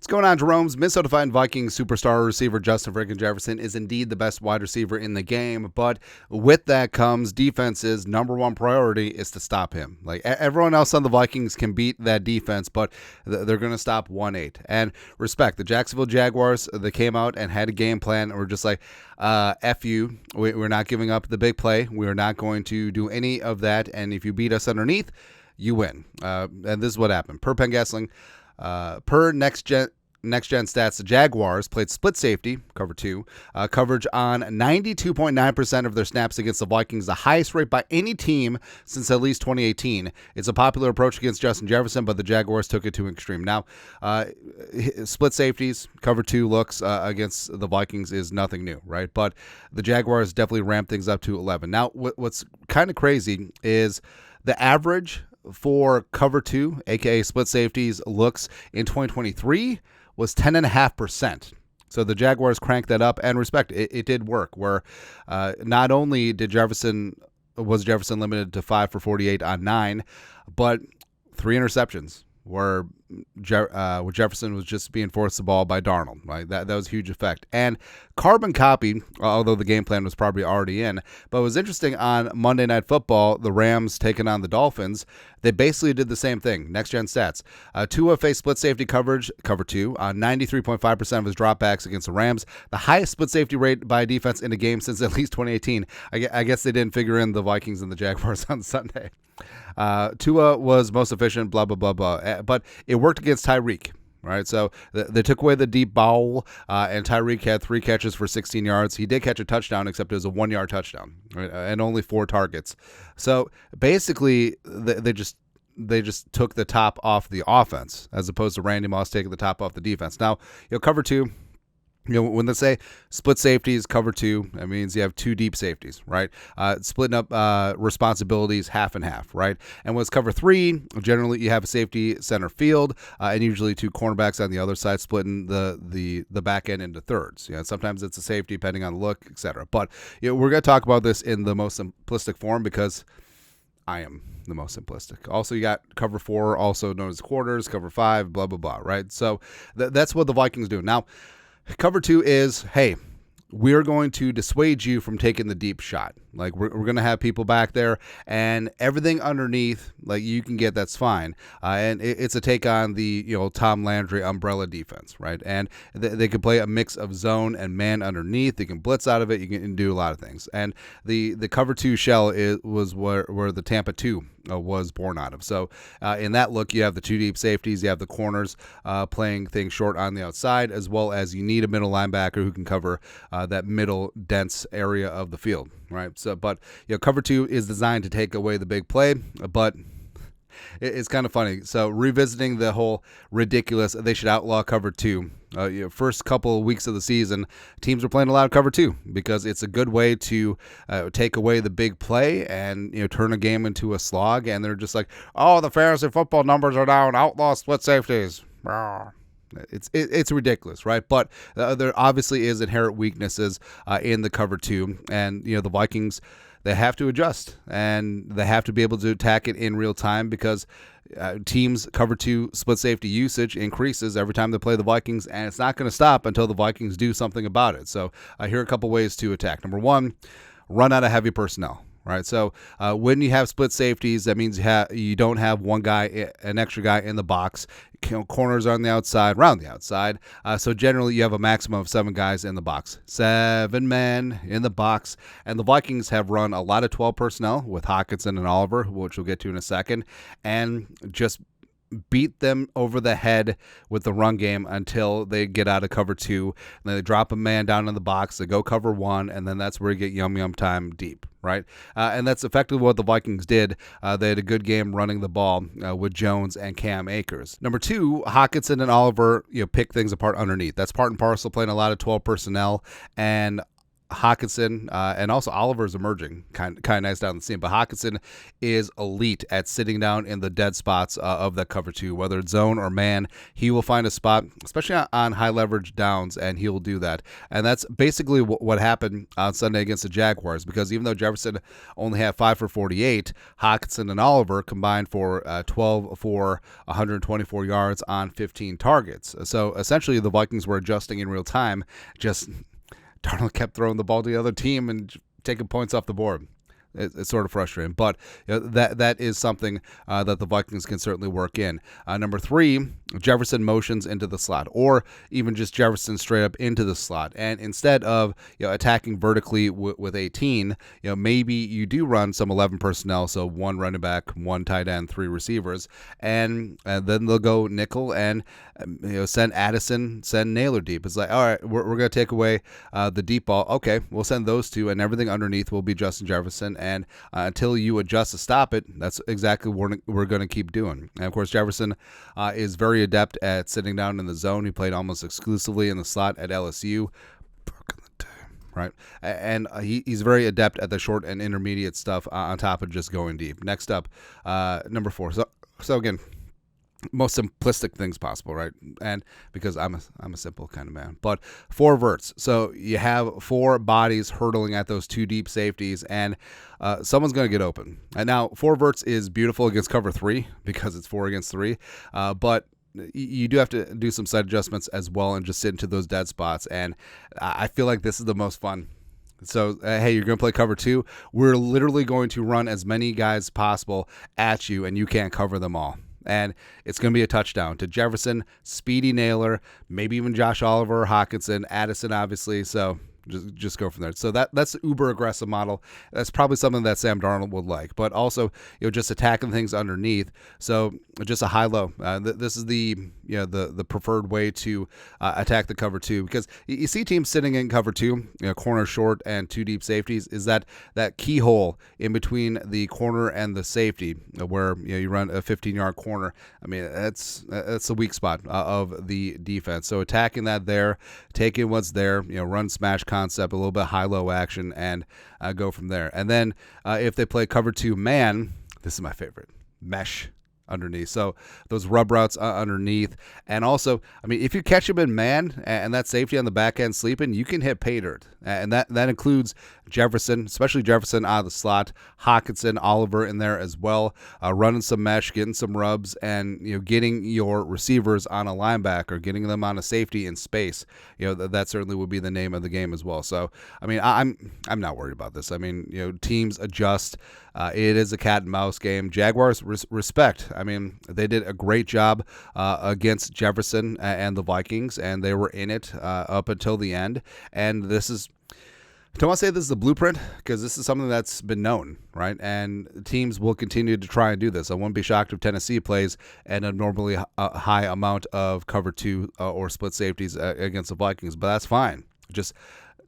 going on, Jerome's Minnesota Vikings superstar receiver Justin freaking Jefferson is indeed the best wide receiver in the game, but with that comes defense's number one priority is to stop him. Like everyone else on the Vikings can beat that defense, but they're going to stop 1-8. And respect the Jacksonville Jaguars. They came out and had a game plan, and we're just like, F you. We're not giving up the big play. We are not going to do any of that. And if you beat us underneath, you win. And this is what happened. Per Penn Gessling, per next gen stats, the Jaguars played split safety, Cover-2, coverage on 92.9% of their snaps against the Vikings, the highest rate by any team since at least 2018. It's a popular approach against Justin Jefferson, but the Jaguars took it to an extreme. Now, split safeties, Cover-2 looks against the Vikings is nothing new, right? But the Jaguars definitely ramped things up to 11. Now, what's kind of crazy is the average for Cover-2, aka split safeties, looks in 2023 was 10.5%. So the Jaguars cranked that up, and respect, it did work, where not only was Jefferson limited to 5 for 48 on 9, but 3 interceptions, where Jefferson was just being forced the ball by Darnold. Right, that was a huge effect. And carbon copy, although the game plan was probably already in, but it was interesting on Monday Night Football, the Rams taking on the Dolphins. They basically did the same thing. Next gen stats. Tua faced split safety coverage, Cover-2, on 93.5% of his dropbacks against the Rams, the highest split safety rate by a defense in a game since at least 2018. I guess they didn't figure in the Vikings and the Jaguars on Sunday. Tua was most efficient, blah, blah, blah, blah. But it worked against Tyreek. Right, so they took away the deep ball, and Tyreek had 3 catches for 16 yards. He did catch a touchdown, except it was a 1-yard touchdown, right, and only 4 targets. So basically, they just took the top off the offense, as opposed to Randy Moss taking the top off the defense. Now, Cover-2. When they say split safeties, Cover-2, that means you have 2 deep safeties, right? Splitting up responsibilities half and half, right? And when it's Cover-3, generally you have a safety center field, and usually 2 cornerbacks on the other side, splitting the back end into thirds. Sometimes it's a safety depending on the look, etc. But we're going to talk about this in the most simplistic form because I am the most simplistic. Also, you got Cover-4, also known as quarters, Cover-5, blah, blah, blah, right? So that's what the Vikings do. Now, Cover-2 is, hey, we're going to dissuade you from taking the deep shot. Like, we're going to have people back there, and everything underneath, like, you can get, that's fine. And it's a take on the, Tom Landry umbrella defense, right? And they can play a mix of zone and man underneath. They can blitz out of it. You can do a lot of things. And the Cover-2 shell was where the Tampa 2 was born out of. So in that look, you have the 2 deep safeties, you have the corners playing things short on the outside, as well as you need a middle linebacker who can cover that middle dense area of the field, right? So, but Cover-2 is designed to take away the big play, but it's kind of funny. So revisiting the whole ridiculous, they should outlaw Cover-2. First couple of weeks of the season, teams are playing a lot of Cover-2 because it's a good way to take away the big play and turn a game into a slog. And they're just like, oh, the fantasy football numbers are down. Outlaw split safeties. It's ridiculous, right? But there obviously is inherent weaknesses in the Cover-2, and the Vikings, they have to adjust, and they have to be able to attack it in real time because teams' Cover-2 split safety usage increases every time they play the Vikings, and it's not going to stop until the Vikings do something about it. So here are a couple ways to attack. Number 1, run out of heavy personnel. Right, so when you have split safeties, that means you don't have an extra guy in the box. Corners are on the outside, around the outside. So generally, you have a maximum of 7 guys in the box, 7 men in the box. And the Vikings have run a lot of 12 personnel with Hockinson and Oliver, which we'll get to in a second, and just beat them over the head with the run game until they get out of Cover-2. And then they drop a man down in the box, they go Cover-1, and then that's where you get yum time deep, right? And that's effectively what the Vikings did. They had a good game running the ball with Jones and Cam Akers. Number 2, Hockinson and Oliver pick things apart underneath. That's part and parcel playing a lot of 12 personnel, and Hockinson and also Oliver's emerging, kind of nice down the seam. But Hockinson is elite at sitting down in the dead spots of that cover two, whether it's zone or man. He will find a spot, especially on high leverage downs, and he will do that. And that's basically what happened on Sunday against the Jaguars, because even though Jefferson only had 5 for 48, Hockinson and Oliver combined for 12 for 124 yards on 15 targets. So essentially, the Vikings were adjusting in real time. Just Darnold kept throwing the ball to the other team and taking points off the board. It's sort of frustrating, but that is something that the Vikings can certainly work in. Number 3, Jefferson motions into the slot, or even just Jefferson straight up into the slot. And instead of attacking vertically with 18, maybe you do run some 11 personnel, so 1 running back, 1 tight end, 3 receivers, and then they'll go nickel and send Addison, send Naylor deep. It's like, all right, we're going to take away the deep ball. Okay, we'll send those 2, and everything underneath will be Justin Jefferson. And until you adjust to stop it, that's exactly what we're going to keep doing. And, of course, Jefferson is very adept at sitting down in the zone. He played almost exclusively in the slot at LSU. Right, and he's very adept at the short and intermediate stuff on top of just going deep. Next up, number 4. So again, most simplistic things possible, right? And because I'm a simple kind of man. But 4 verts. So you have 4 bodies hurtling at those 2 deep safeties, and someone's going to get open. And now 4 verts is beautiful against cover 3 because it's 4 against 3. But you do have to do some side adjustments as well and just sit into those dead spots. And I feel like this is the most fun. So, hey, you're going to play cover 2. We're literally going to run as many guys possible at you, and you can't cover them all. And it's going to be a touchdown to Jefferson, Speedy Naylor, maybe even Josh Oliver, Hockinson, Addison, obviously. So just go from there. So that's the uber aggressive model. That's probably something that Sam Darnold would like, but also just attacking things underneath. So just a high low. This is the preferred way to attack the cover 2, because you see teams sitting in cover 2, corner short and 2 deep safeties, is that keyhole in between the corner and the safety where you run a 15-yard corner. I mean, that's the weak spot of the defense. So attacking that there, taking what's there, run smash concept, a little bit high-low action, and go from there. And then if they play cover 2 man, this is my favorite, mesh underneath. So those rub routes underneath. And also, I mean, if you catch him in man and that safety on the back end sleeping, you can hit pay dirt. And that includes Jefferson, especially Jefferson out of the slot, Hockinson, Oliver in there as well, running some mesh, getting some rubs, and getting your receivers on a linebacker, getting them on a safety in space. That certainly would be the name of the game as well. So I mean, I'm not worried about this. I mean, teams adjust. It is a cat and mouse game. Jaguars respect. I mean, they did a great job against Jefferson and the Vikings, and they were in it up until the end. And this is, I don't want to say this is the blueprint, because this is something that's been known, right? And teams will continue to try and do this. I wouldn't be shocked if Tennessee plays an abnormally high amount of cover 2 or split safeties against the Vikings, but that's fine. Just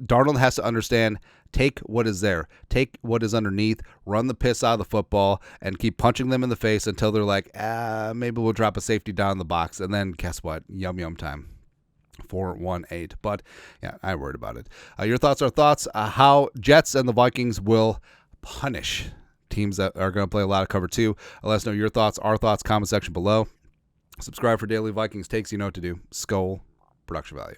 Darnold has to understand, take what is there, take what is underneath, run the piss out of the football, and keep punching them in the face until they're like, maybe we'll drop a safety down the box, and then guess what? Yum time. 4-1-8. But yeah, I ain't worried about it. Your thoughts are thoughts. How Jets and the Vikings will punish teams that are going to play a lot of cover 2. Let us know your thoughts, our thoughts, comment section below. Subscribe for daily Vikings takes. You know what to do. Skol, production value.